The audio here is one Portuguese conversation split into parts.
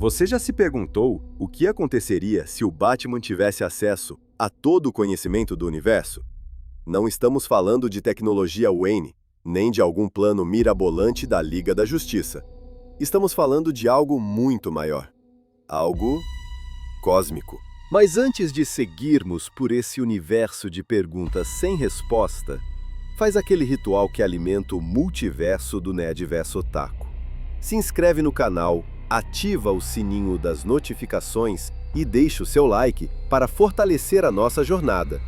Você já se perguntou o que aconteceria se o Batman tivesse acesso a todo o conhecimento do universo? Não estamos falando de tecnologia Wayne, nem de algum plano mirabolante da Liga da Justiça. Estamos falando de algo muito maior. Algo cósmico. Mas antes de seguirmos por esse universo de perguntas sem resposta, faz aquele ritual que alimenta o multiverso do Nerdverso Otaku. Se inscreve no canal, ativa o sininho das notificações e deixa o seu like para fortalecer a nossa jornada.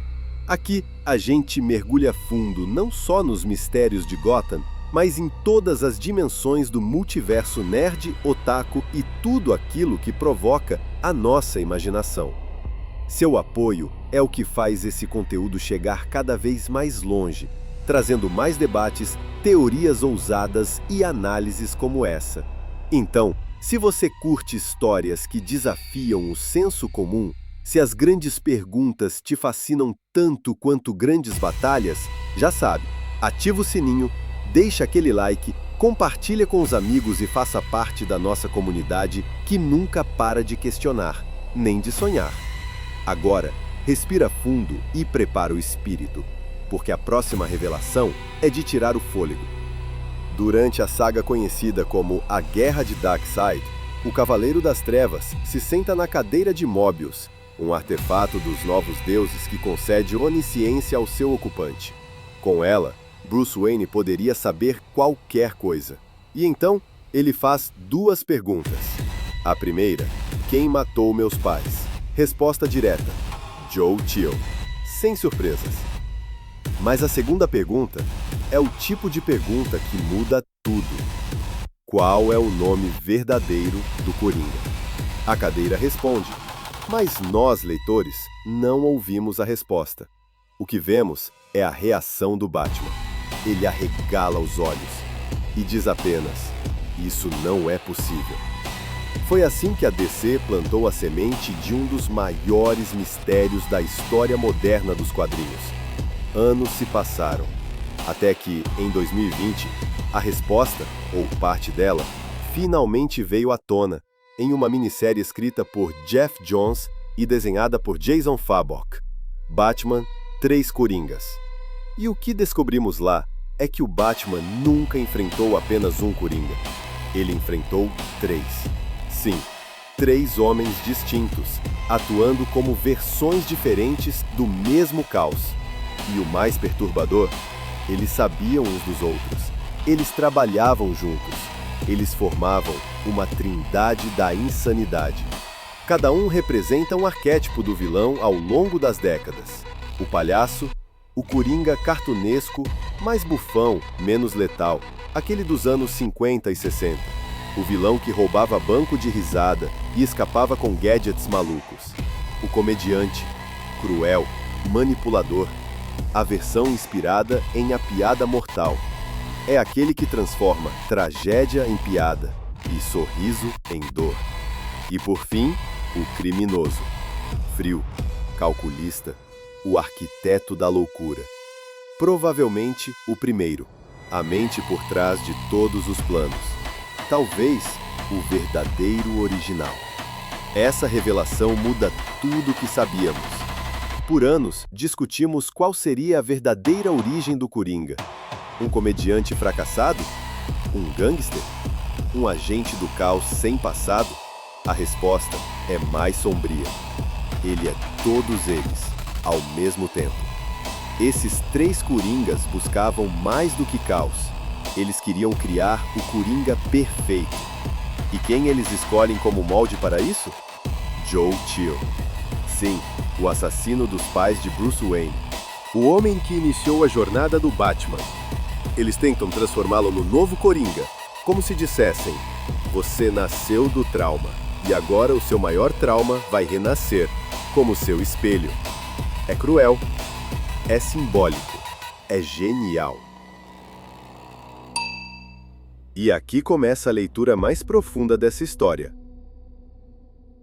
Aqui, a gente mergulha fundo não só nos mistérios de Gotham, mas em todas as dimensões do multiverso nerd, otaku e tudo aquilo que provoca a nossa imaginação. Seu apoio é o que faz esse conteúdo chegar cada vez mais longe, trazendo mais debates, teorias ousadas e análises como essa. Então, se você curte histórias que desafiam o senso comum, se as grandes perguntas te fascinam tanto quanto grandes batalhas, já sabe, ativa o sininho, deixa aquele like, compartilha com os amigos e faça parte da nossa comunidade que nunca para de questionar, nem de sonhar. Agora, respira fundo e prepara o espírito, porque a próxima revelação é de tirar o fôlego. Durante a saga conhecida como A Guerra de Darkseid, o Cavaleiro das Trevas se senta na cadeira de Mobius, um artefato dos Novos Deuses que concede onisciência ao seu ocupante. Com ela, Bruce Wayne poderia saber qualquer coisa. E então, ele faz duas perguntas. A primeira, quem matou meus pais? Resposta direta, Joe Chill. Sem surpresas. Mas a segunda pergunta é o tipo de pergunta que muda tudo. Qual é o nome verdadeiro do Coringa? A cadeira responde, mas nós, leitores, não ouvimos a resposta. O que vemos é a reação do Batman. Ele arregala os olhos e diz apenas, isso não é possível. Foi assim que a DC plantou a semente de um dos maiores mistérios da história moderna dos quadrinhos. Anos se passaram, até que, em 2020, a resposta, ou parte dela, finalmente veio à tona, em uma minissérie escrita por Geoff Johns e desenhada por Jason Fabok. Batman, Três Coringas. E o que descobrimos lá é que o Batman nunca enfrentou apenas um Coringa. Ele enfrentou três. Sim, três homens distintos, atuando como versões diferentes do mesmo caos. E o mais perturbador, eles sabiam uns dos outros. Eles trabalhavam juntos. Eles formavam uma trindade da insanidade. Cada um representa um arquétipo do vilão ao longo das décadas. O palhaço, o coringa cartunesco, mais bufão, menos letal, aquele dos anos 50 e 60. O vilão que roubava banco de risada e escapava com gadgets malucos. O comediante, cruel, manipulador. A versão inspirada em A Piada Mortal. É aquele que transforma tragédia em piada e sorriso em dor. E por fim, o criminoso. Frio, calculista, o arquiteto da loucura. Provavelmente o primeiro, a mente por trás de todos os planos. Talvez o verdadeiro original. Essa revelação muda tudo o que sabíamos. Por anos, discutimos qual seria a verdadeira origem do Coringa. Um comediante fracassado? Um gangster? Um agente do caos sem passado? A resposta é mais sombria. Ele é todos eles, ao mesmo tempo. Esses três Coringas buscavam mais do que caos. Eles queriam criar o Coringa perfeito. E quem eles escolhem como molde para isso? Joe Chill. Sim, o assassino dos pais de Bruce Wayne. O homem que iniciou a jornada do Batman. Eles tentam transformá-lo no novo Coringa, como se dissessem, você nasceu do trauma, e agora o seu maior trauma vai renascer, como seu espelho. É cruel, é simbólico, é genial. E aqui começa a leitura mais profunda dessa história.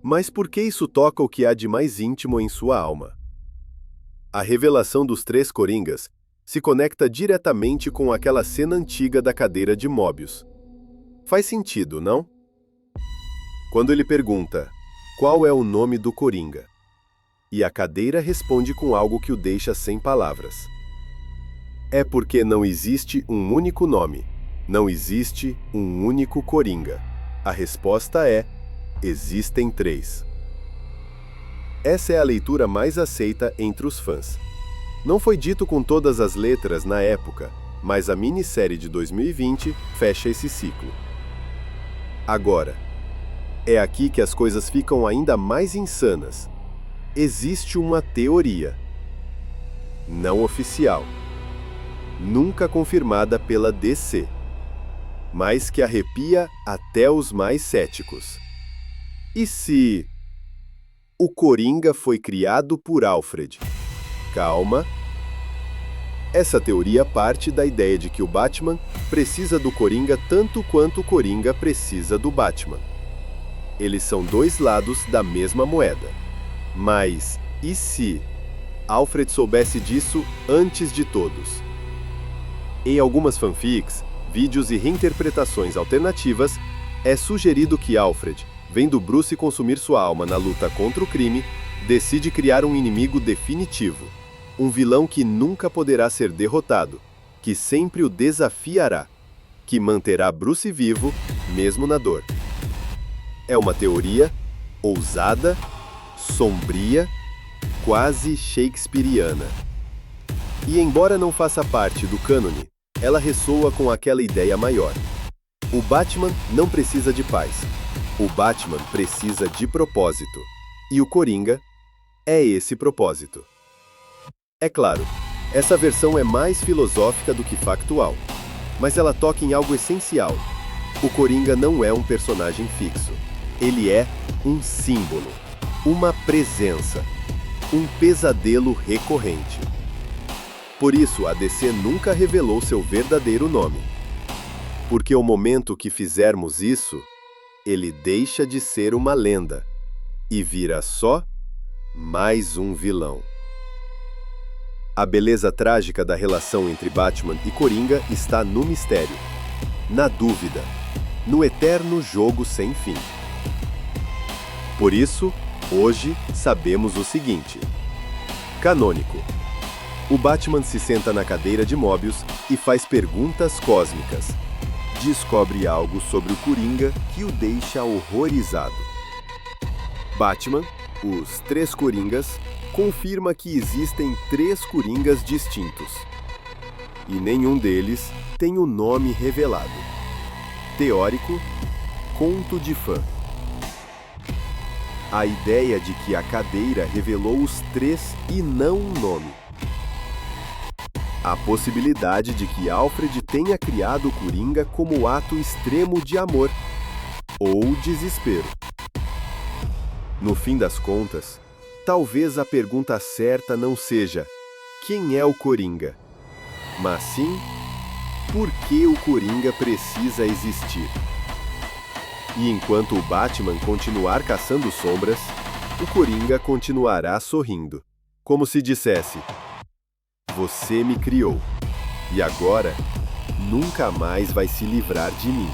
Mas por que isso toca o que há de mais íntimo em sua alma? A revelação dos três Coringas se conecta diretamente com aquela cena antiga da cadeira de Mobius. Faz sentido, não? Quando ele pergunta, qual é o nome do Coringa? E a cadeira responde com algo que o deixa sem palavras. É porque não existe um único nome, não existe um único Coringa. A resposta é, existem 3. Essa é a leitura mais aceita entre os fãs. Não foi dito com todas as letras na época, mas a minissérie de 2020 fecha esse ciclo. Agora, é aqui que as coisas ficam ainda mais insanas. Existe uma teoria, não oficial, nunca confirmada pela DC, mas que arrepia até os mais céticos. E se o Coringa foi criado por Alfred? Calma. Essa teoria parte da ideia de que o Batman precisa do Coringa tanto quanto o Coringa precisa do Batman. Eles são 2 lados da mesma moeda. Mas, e se Alfred soubesse disso antes de todos? Em algumas fanfics, vídeos e reinterpretações alternativas, é sugerido que Alfred, vendo Bruce consumir sua alma na luta contra o crime, decide criar um inimigo definitivo. Um vilão que nunca poderá ser derrotado, que sempre o desafiará, que manterá Bruce vivo, mesmo na dor. É uma teoria ousada, sombria, quase shakespeariana. E embora não faça parte do cânone, ela ressoa com aquela ideia maior. O Batman não precisa de paz. O Batman precisa de propósito. E o Coringa é esse propósito. É claro, essa versão é mais filosófica do que factual, mas ela toca em algo essencial. O Coringa não é um personagem fixo. Ele é um símbolo, uma presença, um pesadelo recorrente. Por isso, a DC nunca revelou seu verdadeiro nome. Porque o momento que fizermos isso, ele deixa de ser uma lenda e vira só mais um vilão. A beleza trágica da relação entre Batman e Coringa está no mistério, na dúvida, no eterno jogo sem fim. Por isso, hoje sabemos o seguinte: canônico. O Batman se senta na cadeira de Mobius e faz perguntas cósmicas. Descobre algo sobre o Coringa que o deixa horrorizado. Batman, os 3 Coringas, confirma que existem 3 Coringas distintos. E nenhum deles tem o nome revelado. Teórico, conto de fã. A ideia de que a cadeira revelou os 3 e não um nome. A possibilidade de que Alfred tenha criado o Coringa como ato extremo de amor ou desespero. No fim das contas, talvez a pergunta certa não seja quem é o Coringa, mas sim por que o Coringa precisa existir. E enquanto o Batman continuar caçando sombras, o Coringa continuará sorrindo, como se dissesse: você me criou, e agora nunca mais vai se livrar de mim.